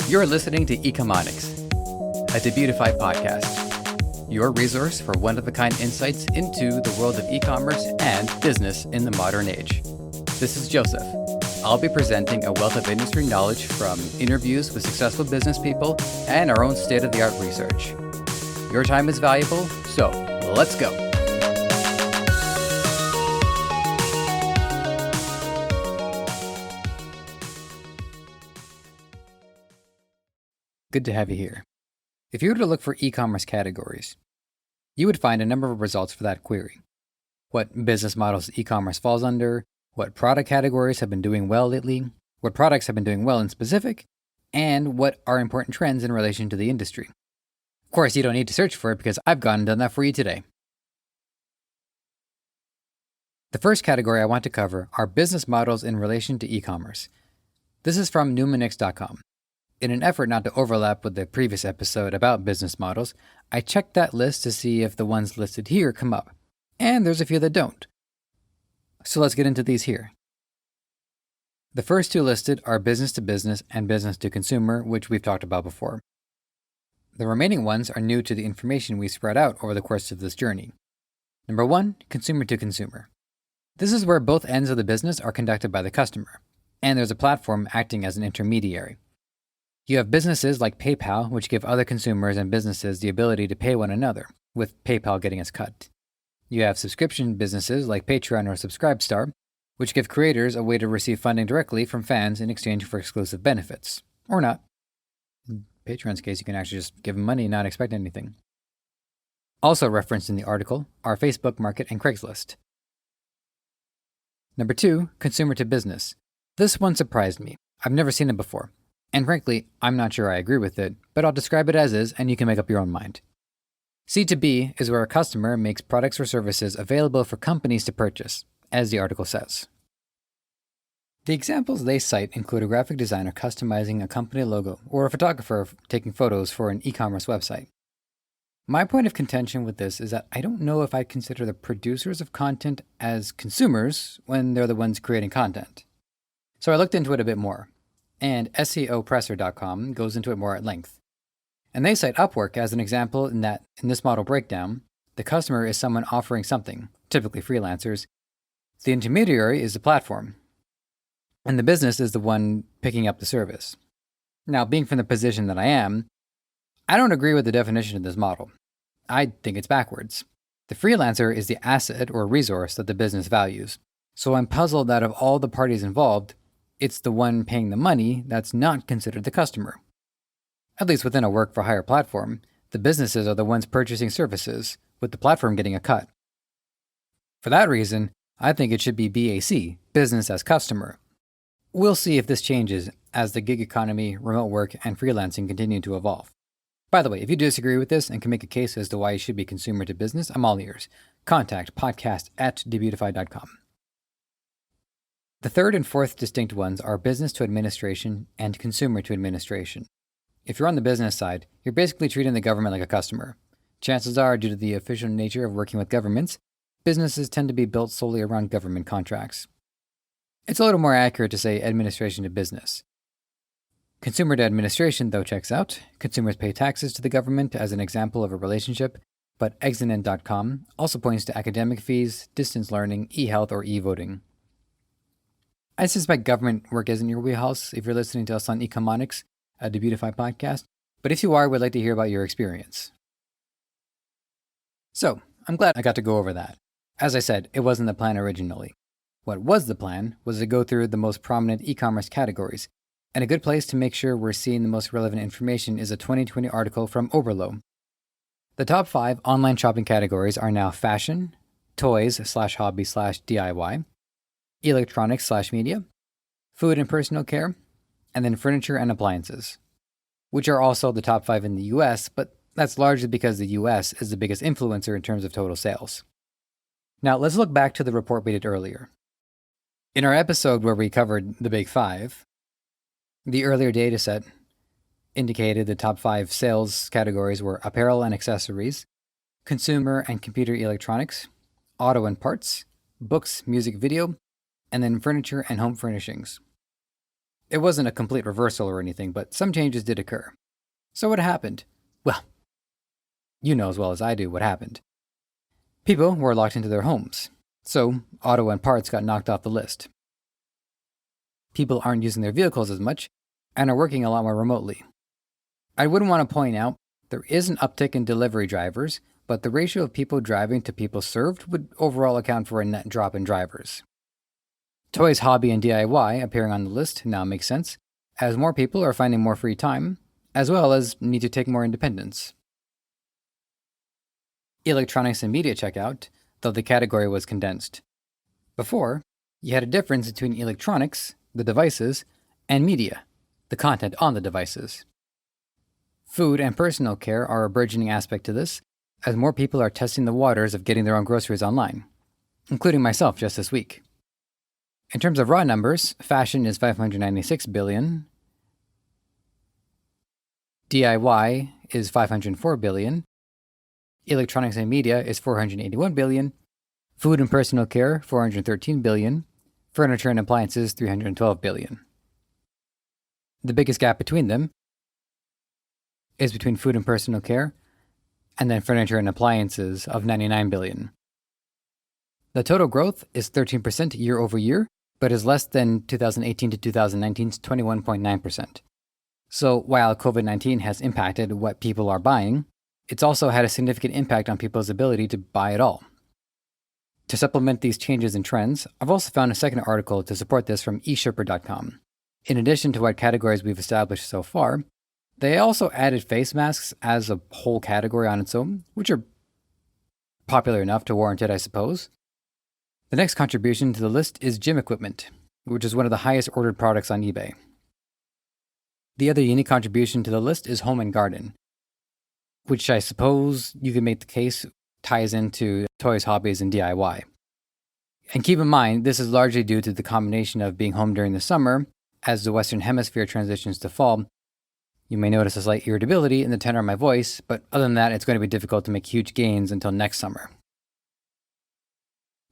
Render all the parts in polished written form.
You're listening to Ecommerce, a Debutify podcast, your resource for one-of-a-kind insights into the world of e-commerce and business in the modern age. This is Joseph. I'll be presenting a wealth of industry knowledge from interviews with successful business people and our own state-of-the-art research. Your time is valuable, so let's go. Good to have you here. If you were to look for e-commerce categories, you would find a number of results for that query. What business models e-commerce falls under, what product categories have been doing well lately, what products have been doing well in specific, and what are important trends in relation to the industry. Of course, you don't need to search for it because I've gone and done that for you today. The first category I want to cover are business models in relation to e-commerce. This is from Numinix.com. In an effort not to overlap with the previous episode about business models, I checked that list to see if the ones listed here come up. And there's a few that don't. So let's get into these here. The first two listed are business to business and business to consumer, which we've talked about before. The remaining ones are new to the information we spread out over the course of this journey. Number 1, consumer to consumer. This is where both ends of the business are conducted by the customer, and there's a platform acting as an intermediary. You have businesses like PayPal, which give other consumers and businesses the ability to pay one another, with PayPal getting its cut. You have subscription businesses like Patreon or Subscribestar, which give creators a way to receive funding directly from fans in exchange for exclusive benefits. Or not. In Patreon's case, you can actually just give them money and not expect anything. Also referenced in the article are Facebook Market and Craigslist. Number 2, consumer to business. This one surprised me. I've never seen it before. And frankly, I'm not sure I agree with it, but I'll describe it as is and you can make up your own mind. C2B is where a customer makes products or services available for companies to purchase, as the article says. The examples they cite include a graphic designer customizing a company logo or a photographer taking photos for an e-commerce website. My point of contention with this is that I don't know if I'd consider the producers of content as consumers when they're the ones creating content. So I looked into it a bit more. And SEOpresser.com goes into it more at length. And they cite Upwork as an example in that, in this model breakdown, the customer is someone offering something, typically freelancers. The intermediary is the platform. And the business is the one picking up the service. Now, being from the position that I am, I don't agree with the definition of this model. I think it's backwards. The freelancer is the asset or resource that the business values. So I'm puzzled that of all the parties involved, it's the one paying the money that's not considered the customer. At least within a work-for-hire platform, the businesses are the ones purchasing services, with the platform getting a cut. For that reason, I think it should be BAC, business as customer. We'll see if this changes as the gig economy, remote work, and freelancing continue to evolve. By the way, if you disagree with this and can make a case as to why it should be consumer to business, I'm all ears. Contact podcast@debutify.com. The third and fourth distinct ones are business to administration and consumer to administration. If you're on the business side, you're basically treating the government like a customer. Chances are, due to the official nature of working with governments, businesses tend to be built solely around government contracts. It's a little more accurate to say administration to business. Consumer to administration, though, checks out. Consumers pay taxes to the government as an example of a relationship, but Exinen.com also points to academic fees, distance learning, e-health, or e-voting. I suspect government work isn't your wheelhouse if you're listening to us on Ecommerce, a Debutify podcast, but if you are, we'd like to hear about your experience. So, I'm glad I got to go over that. As I said, it wasn't the plan originally. What was the plan was to go through the most prominent e-commerce categories, and a good place to make sure we're seeing the most relevant information is a 2020 article from Oberlo. The top 5 online shopping categories are now fashion, toys/hobby/DIY, electronics/media, food and personal care, and then furniture and appliances, which are also the top 5 in the US, but that's largely because the US is the biggest influencer in terms of total sales. Now, let's look back to the report we did earlier. In our episode where we covered the Big 5, the earlier data set indicated the top 5 sales categories were apparel and accessories, consumer and computer electronics, auto and parts, books, music, video, and then furniture and home furnishings. It wasn't a complete reversal or anything, but some changes did occur. So what happened? Well, you know as well as I do what happened. People were locked into their homes, so auto and parts got knocked off the list. People aren't using their vehicles as much and are working a lot more remotely. I would want to point out there is an uptick in delivery drivers, but the ratio of people driving to people served would overall account for a net drop in drivers. Toys, hobby, and DIY appearing on the list now makes sense, as more people are finding more free time, as well as need to take more independence. Electronics and media checkout, though the category was condensed. Before, you had a difference between electronics, the devices, and media, the content on the devices. Food and personal care are a burgeoning aspect to this, as more people are testing the waters of getting their own groceries online, including myself just this week. In terms of raw numbers, fashion is 596 billion, DIY is 504 billion, electronics and media is 481 billion, food and personal care 413 billion, furniture and appliances 312 billion. The biggest gap between them is between food and personal care, and then furniture and appliances of 99 billion. The total growth is 13% year over year, but is less than 2018 to 2019's 21.9%. So while COVID-19 has impacted what people are buying, it's also had a significant impact on people's ability to buy at all. To supplement these changes and trends, I've also found a second article to support this from eShipper.com. In addition to what categories we've established so far, they also added face masks as a whole category on its own, which are popular enough to warrant it, I suppose. The next contribution to the list is gym equipment, which is one of the highest ordered products on eBay. The other unique contribution to the list is home and garden, which I suppose you could make the case ties into toys, hobbies, and DIY. And keep in mind, this is largely due to the combination of being home during the summer. As the Western Hemisphere transitions to fall, you may notice a slight irritability in the tenor of my voice, but other than that, it's going to be difficult to make huge gains until next summer.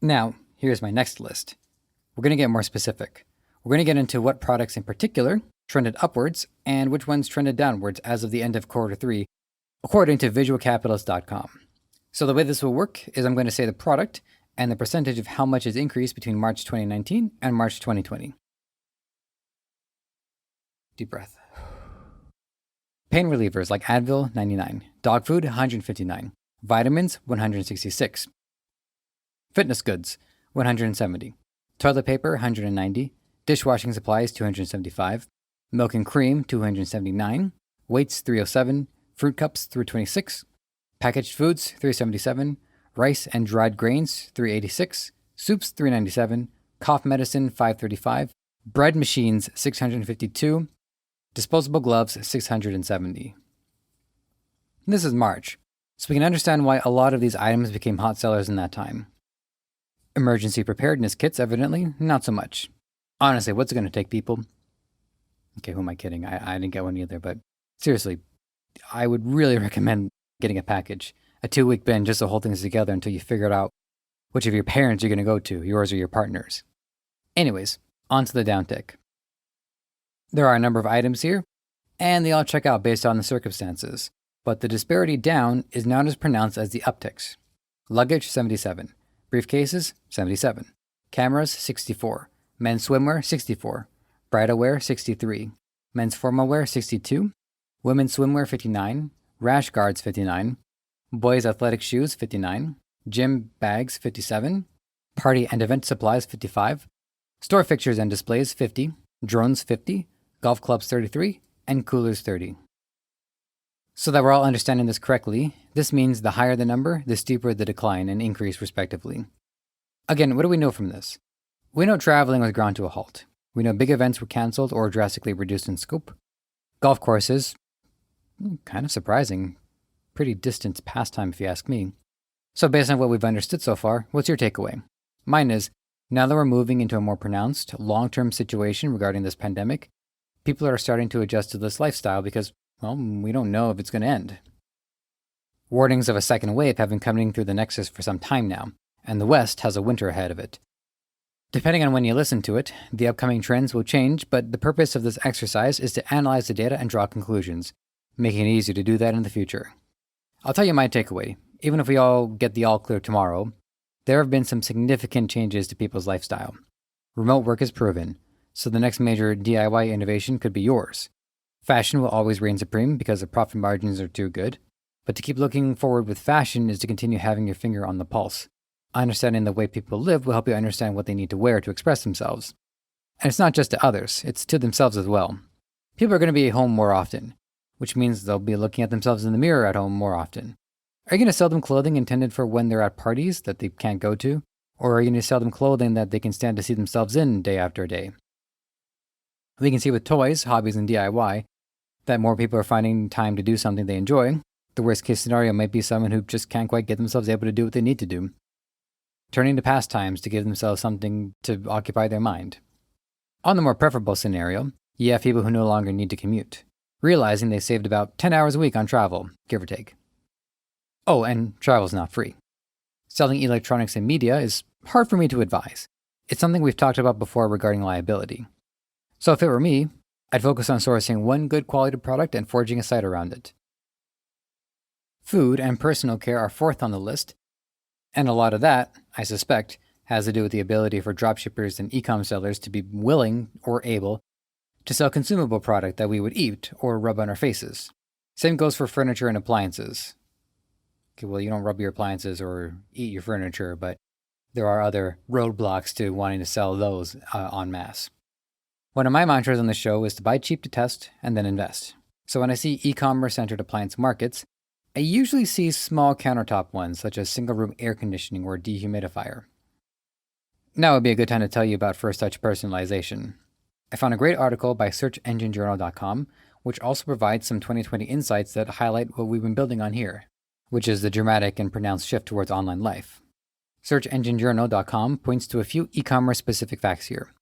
Now, here's my next list. We're going to get more specific. We're going to get into what products in particular trended upwards and which ones trended downwards as of the end of quarter 3, according to visualcapitalist.com. So the way this will work is I'm going to say the product and the percentage of how much is increased between March 2019 and March 2020. Deep breath. Pain relievers like Advil, 99. Dog food, 159. Vitamins, 166. Fitness goods, 170. Toilet paper, 190. Dishwashing supplies, 275. Milk and cream, 279. Weights, 307. Fruit cups, 326. Packaged foods, 377. Rice and dried grains, 386. Soups, 397. Cough medicine, 535. Bread machines, 652. Disposable gloves, 670. This is March, so we can understand why a lot of these items became hot sellers in that time. Emergency preparedness kits, evidently, not so much. Honestly, what's it going to take, people? Okay, who am I kidding? I didn't get one either, but seriously, I would really recommend getting a package. A 2-week bin just to hold things together until you figure out which of your parents you're going to go to, yours or your partner's. Anyways, on to the downtick. There are a number of items here, and they all check out based on the circumstances, but the disparity down is not as pronounced as the upticks. Luggage, 77. Briefcases, 77. Cameras, 64. Men's swimwear, 64. Bridal wear, 63. Men's formal wear, 62. Women's swimwear, 59. Rash guards, 59. Boys' athletic shoes, 59. Gym bags, 57. Party and event supplies, 55. Store fixtures and displays, 50. Drones, 50. Golf clubs, 33. And coolers, 30. So that we're all understanding this correctly, this means the higher the number, the steeper the decline and increase respectively. Again, what do we know from this? We know traveling was ground to a halt. We know big events were canceled or drastically reduced in scope. Golf courses, kind of surprising. Pretty distant pastime if you ask me. So based on what we've understood so far, what's your takeaway? Mine is, now that we're moving into a more pronounced, long-term situation regarding this pandemic, people are starting to adjust to this lifestyle because, well, we don't know if it's going to end. Warnings of a second wave have been coming through the nexus for some time now, and the West has a winter ahead of it. Depending on when you listen to it, the upcoming trends will change, but the purpose of this exercise is to analyze the data and draw conclusions, making it easier to do that in the future. I'll tell you my takeaway. Even if we all get the all clear tomorrow, there have been some significant changes to people's lifestyle. Remote work is proven, so the next major DIY innovation could be yours. Fashion will always reign supreme because the profit margins are too good, but to keep looking forward with fashion is to continue having your finger on the pulse. Understanding the way people live will help you understand what they need to wear to express themselves. And it's not just to others, it's to themselves as well. People are going to be at home more often, which means they'll be looking at themselves in the mirror at home more often. Are you going to sell them clothing intended for when they're at parties that they can't go to? Or are you going to sell them clothing that they can stand to see themselves in day after day? We can see with toys, hobbies, and DIY that more people are finding time to do something they enjoy. The worst case scenario might be someone who just can't quite get themselves able to do what they need to do, turning to pastimes to give themselves something to occupy their mind. On the more preferable scenario, you have people who no longer need to commute, realizing they saved about 10 hours a week on travel, give or take. Oh, and travel's not free. Selling electronics and media is hard for me to advise. It's something we've talked about before regarding liability. So if it were me, I'd focus on sourcing one good quality product and forging a site around it. Food and personal care are fourth on the list, and a lot of that, I suspect, has to do with the ability for dropshippers and e-com sellers to be willing or able to sell consumable product that we would eat or rub on our faces. Same goes for furniture and appliances. Okay, well, you don't rub your appliances or eat your furniture, but there are other roadblocks to wanting to sell those en masse. One of my mantras on the show is to buy cheap to test and then invest. So when I see e-commerce centered appliance markets, I usually see small countertop ones such as single-room air conditioning or dehumidifier. Now would be a good time to tell you about First Touch Personalization. I found a great article by SearchEngineJournal.com, which also provides some 2020 insights that highlight what we've been building on here, which is the dramatic and pronounced shift towards online life. SearchEngineJournal.com points to a few e-commerce specific facts here,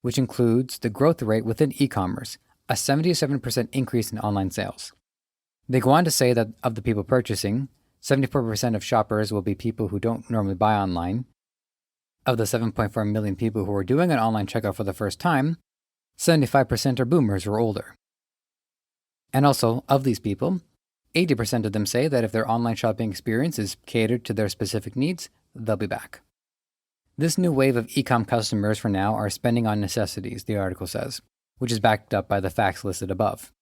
which includes the growth rate within e-commerce, a 77% increase in online sales. They go on to say that of the people purchasing, 74% of shoppers will be people who don't normally buy online. Of the 7.4 million people who are doing an online checkout for the first time, 75% are boomers or older. And also, of these people, 80% of them say that if their online shopping experience is catered to their specific needs, they'll be back. This new wave of e-com customers for now are spending on necessities, the article says, which is backed up by the facts listed above.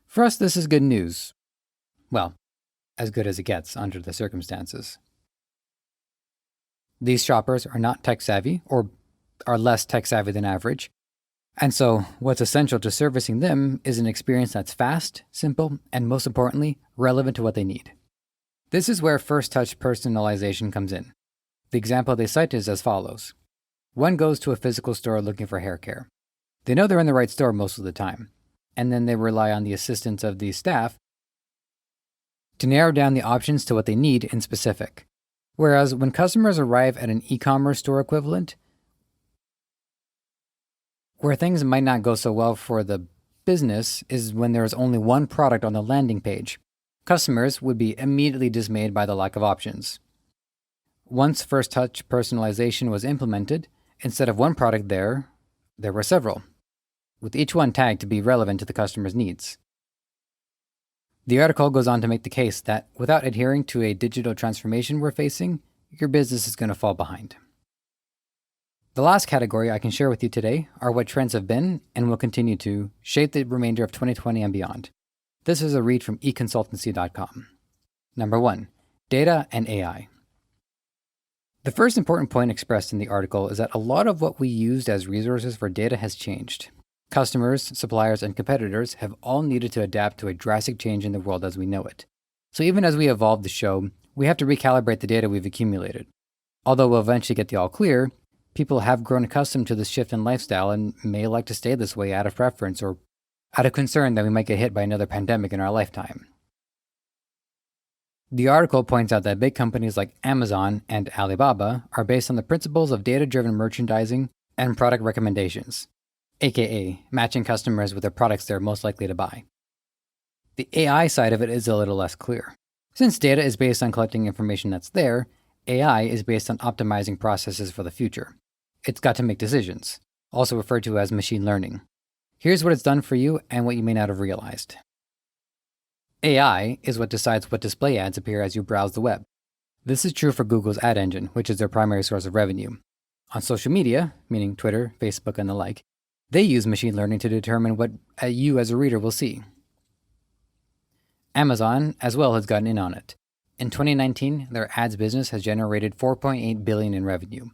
For us, this is good news. Well, as good as it gets under the circumstances. These shoppers are not tech-savvy, or are less tech-savvy than average, and so what's essential to servicing them is an experience that's fast, simple, and most importantly, relevant to what they need. This is where First Touch Personalization comes in. The example they cite is as follows. One goes to a physical store looking for hair care. They know they're in the right store most of the time, and then they rely on the assistance of the staff to narrow down the options to what they need in specific. Whereas when customers arrive at an e-commerce store equivalent, where things might not go so well for the business is when there is only one product on the landing page. Customers would be immediately dismayed by the lack of options. Once First Touch Personalization was implemented, instead of one product there were several, with each one tagged to be relevant to the customer's needs. The article goes on to make the case that without adhering to a digital transformation we're facing, your business is going to fall behind. The last category I can share with you today are what trends have been and will continue to shape the remainder of 2020 and beyond. This is a read from econsultancy.com. Number 1, data and AI. The first important point expressed in the article is that a lot of what we used as resources for data has changed. Customers, suppliers, and competitors have all needed to adapt to a drastic change in the world as we know it. So even as we evolve the show, we have to recalibrate the data we've accumulated. Although we'll eventually get the all clear, people have grown accustomed to this shift in lifestyle and may like to stay this way out of preference or out of concern that we might get hit by another pandemic in our lifetime. The article points out that big companies like Amazon and Alibaba are based on the principles of data-driven merchandising and product recommendations, aka matching customers with the products they're most likely to buy. The AI side of it is a little less clear. Since data is based on collecting information that's there, AI is based on optimizing processes for the future. It's got to make decisions, also referred to as machine learning. Here's what it's done for you and what you may not have realized. AI is what decides what display ads appear as you browse the web. This is true for Google's ad engine, which is their primary source of revenue. On social media, meaning Twitter, Facebook, and the like, they use machine learning to determine what you as a reader will see. Amazon as well has gotten in on it. In 2019, their ads business has generated $4.8 billion in revenue.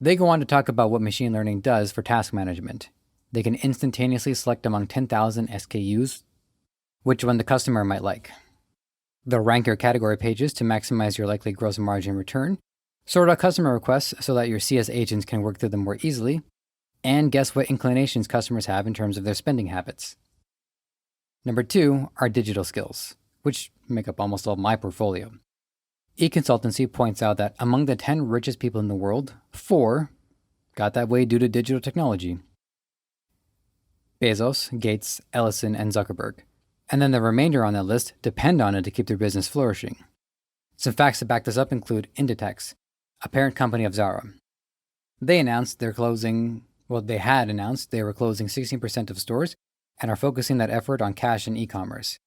They go on to talk about what machine learning does for task management. They can instantaneously select among 10,000 SKUs which one the customer might like. They'll rank your category pages to maximize your likely gross margin return, sort out customer requests so that your CS agents can work through them more easily, and guess what inclinations customers have in terms of their spending habits. Number 2 are digital skills, which make up almost all of my portfolio. eConsultancy points out that among the 10 richest people in the world, 4 got that way due to digital technology. Bezos, Gates, Ellison, and Zuckerberg. And then the remainder on that list depend on it to keep their business flourishing. Some facts to back this up include Inditex, a parent company of Zara. They had announced they were closing 16% of stores and are focusing that effort on cash and e-commerce.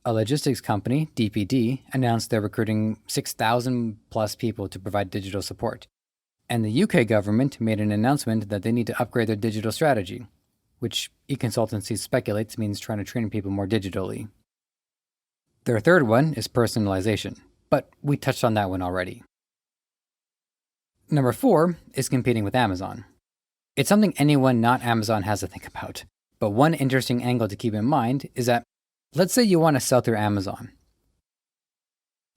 A logistics company, DPD, announced they're recruiting 6,000 plus people to provide digital support. And the UK government made an announcement that they need to upgrade their digital strategy, which eConsultancy speculates means trying to train people more digitally. Their third one is personalization, but we touched on that one already. Number 4 is competing with Amazon. It's something anyone not Amazon has to think about, but one interesting angle to keep in mind is that, let's say you want to sell through Amazon.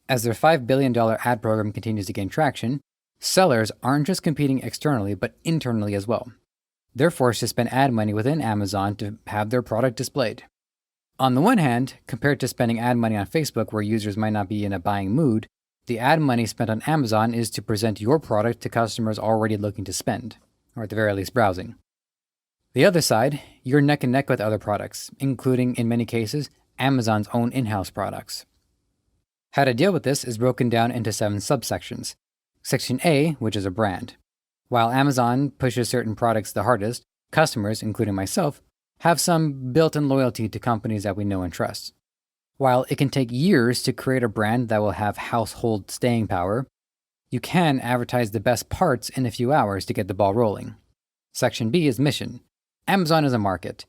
As their $5 billion ad program continues to gain traction, sellers aren't just competing externally, but internally as well. They're forced to spend ad money within Amazon to have their product displayed. On the one hand, compared to spending ad money on Facebook where users might not be in a buying mood, the ad money spent on Amazon is to present your product to customers already looking to spend, or at the very least browsing. The other side, you're neck and neck with other products, including, in many cases, Amazon's own in-house products. How to deal with this is broken down into 7 subsections. Section A, which is a brand. While Amazon pushes certain products the hardest, customers, including myself, have some built-in loyalty to companies that we know and trust. While it can take years to create a brand that will have household staying power, you can advertise the best parts in a few hours to get the ball rolling. Section B is mission. Amazon is a market.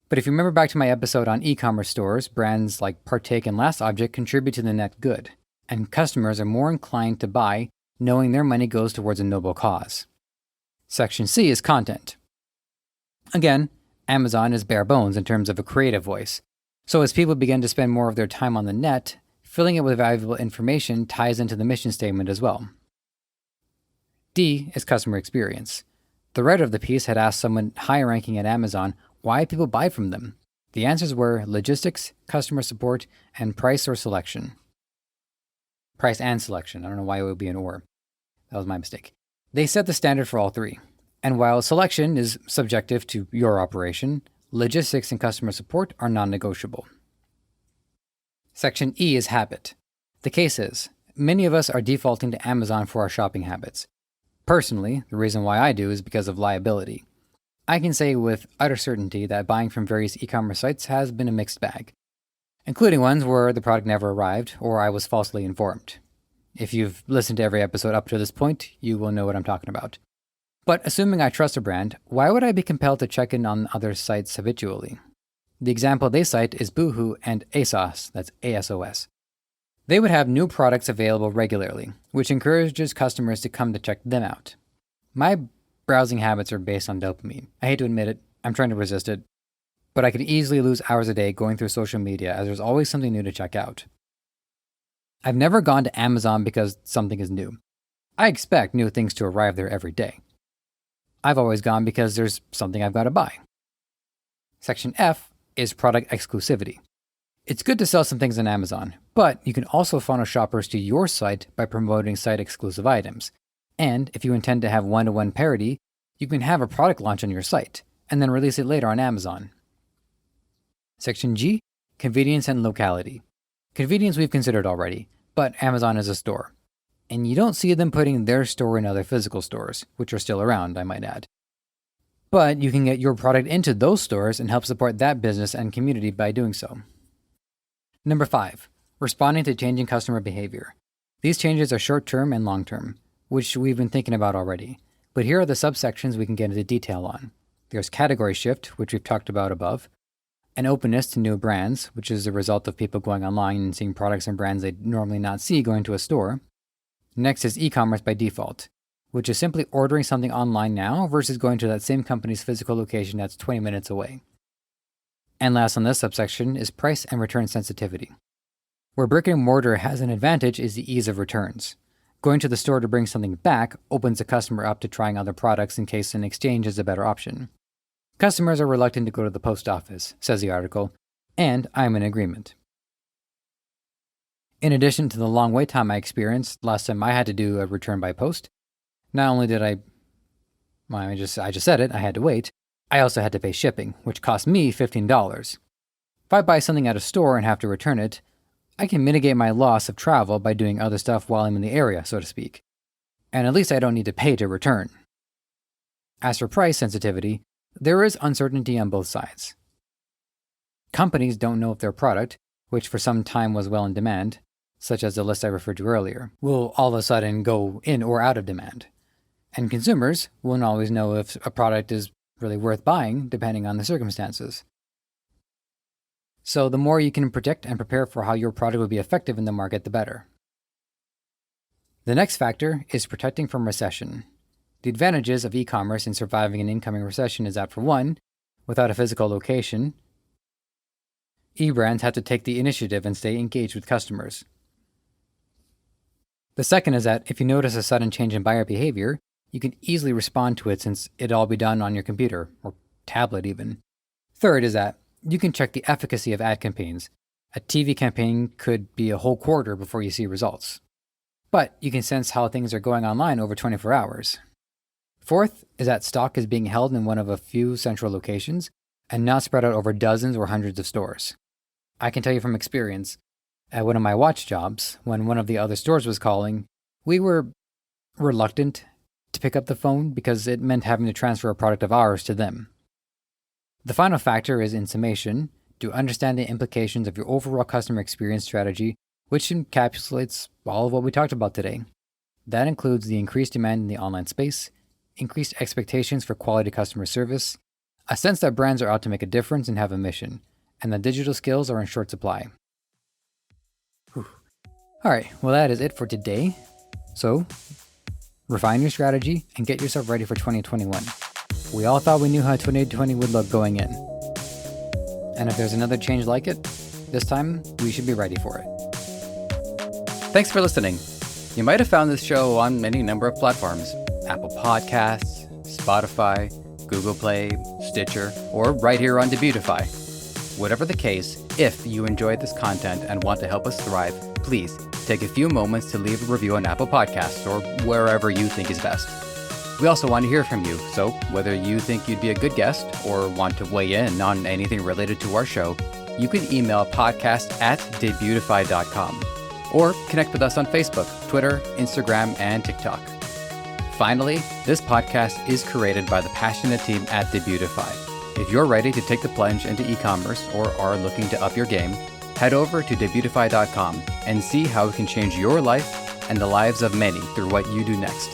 But if you remember back to my episode on e-commerce stores, brands like Partake and Last Object contribute to the net good, and customers are more inclined to buy knowing their money goes towards a noble cause. Section C is content. Again, Amazon is bare bones in terms of a creative voice. So as people begin to spend more of their time on the net, filling it with valuable information ties into the mission statement as well. D is customer experience. The writer of the piece had asked someone high ranking at Amazon why people buy from them. The answers were logistics, customer support, and price or selection. Price and selection. I don't know why it would be an or. That was my mistake. They set the standard for all 3. And while selection is subjective to your operation, logistics and customer support are non-negotiable. Section E is habit. The case is, many of us are defaulting to Amazon for our shopping habits. Personally, the reason why I do is because of liability. I can say with utter certainty that buying from various e-commerce sites has been a mixed bag, including ones where the product never arrived or I was falsely informed. If you've listened to every episode up to this point, you will know what I'm talking about. But assuming I trust a brand, why would I be compelled to check in on other sites habitually? The example they cite is Boohoo and ASOS, that's ASOS. They would have new products available regularly, which encourages customers to come to check them out. My browsing habits are based on dopamine. I hate to admit it, I'm trying to resist it, but I could easily lose hours a day going through social media as there's always something new to check out. I've never gone to Amazon because something is new. I expect new things to arrive there every day. I've always gone because there's something I've got to buy. Section F is product exclusivity. It's good to sell some things on Amazon, but you can also funnel shoppers to your site by promoting site-exclusive items. And if you intend to have one-to-one parity, you can have a product launch on your site, and then release it later on Amazon. Section G, convenience and locality. Convenience we've considered already, but Amazon is a store. And you don't see them putting their store in other physical stores, which are still around, I might add. But you can get your product into those stores and help support that business and community by doing so. Number 5, responding to changing customer behavior. These changes are short-term and long-term, which we've been thinking about already. But here are the subsections we can get into detail on. There's category shift, which we've talked about above, an openness to new brands, which is a result of people going online and seeing products and brands they'd normally not see going to a store. Next is e-commerce by default, which is simply ordering something online now versus going to that same company's physical location that's 20 minutes away. And last on this subsection is price and return sensitivity. Where brick and mortar has an advantage is the ease of returns. Going to the store to bring something back opens the customer up to trying other products in case an exchange is a better option. Customers are reluctant to go to the post office, says the article, and I'm in agreement. In addition to the long wait time I experienced last time I had to do a return by post, not only did I just said it, I had to wait, I also had to pay shipping, which cost me $15. If I buy something at a store and have to return it, I can mitigate my loss of travel by doing other stuff while I'm in the area, so to speak. And at least I don't need to pay to return. As for price sensitivity, there is uncertainty on both sides. Companies don't know if their product, which for some time was well in demand, such as the list I referred to earlier, will all of a sudden go in or out of demand. And consumers won't always know if a product is really worth buying, depending on the circumstances. So the more you can predict and prepare for how your product will be effective in the market, the better. The next factor is protecting from recession. The advantages of e-commerce in surviving an incoming recession is that, for one, without a physical location, e-brands have to take the initiative and stay engaged with customers. The second is that if you notice a sudden change in buyer behavior, you can easily respond to it since it'll all be done on your computer, or tablet even. Third is that you can check the efficacy of ad campaigns. A TV campaign could be a whole quarter before you see results. But you can sense how things are going online over 24 hours. Fourth is that stock is being held in one of a few central locations and not spread out over dozens or hundreds of stores. I can tell you from experience, at one of my watch jobs, when one of the other stores was calling, we were reluctant to pick up the phone because it meant having to transfer a product of ours to them. The final factor is, in summation, to understand the implications of your overall customer experience strategy, which encapsulates all of what we talked about today. That includes the increased demand in the online space, increased expectations for quality customer service, a sense that brands are out to make a difference and have a mission, and that digital skills are in short supply. Alright, well that is it for today. So, refine your strategy and get yourself ready for 2021. We all thought we knew how 2020 would look going in. And if there's another change like it, this time we should be ready for it. Thanks for listening. You might have found this show on any number of platforms: Apple Podcasts, Spotify, Google Play, Stitcher, or right here on Debutify. Whatever the case, if you enjoyed this content and want to help us thrive, please take a few moments to leave a review on Apple Podcasts or wherever you think is best. We also want to hear from you, so whether you think you'd be a good guest or want to weigh in on anything related to our show, you can email podcast@debutify.com or connect with us on Facebook, Twitter, Instagram, and TikTok. Finally, this podcast is created by the passionate team at Debutify. If you're ready to take the plunge into e-commerce or are looking to up your game, head over to Debutify.com and see how it can change your life and the lives of many through what you do next.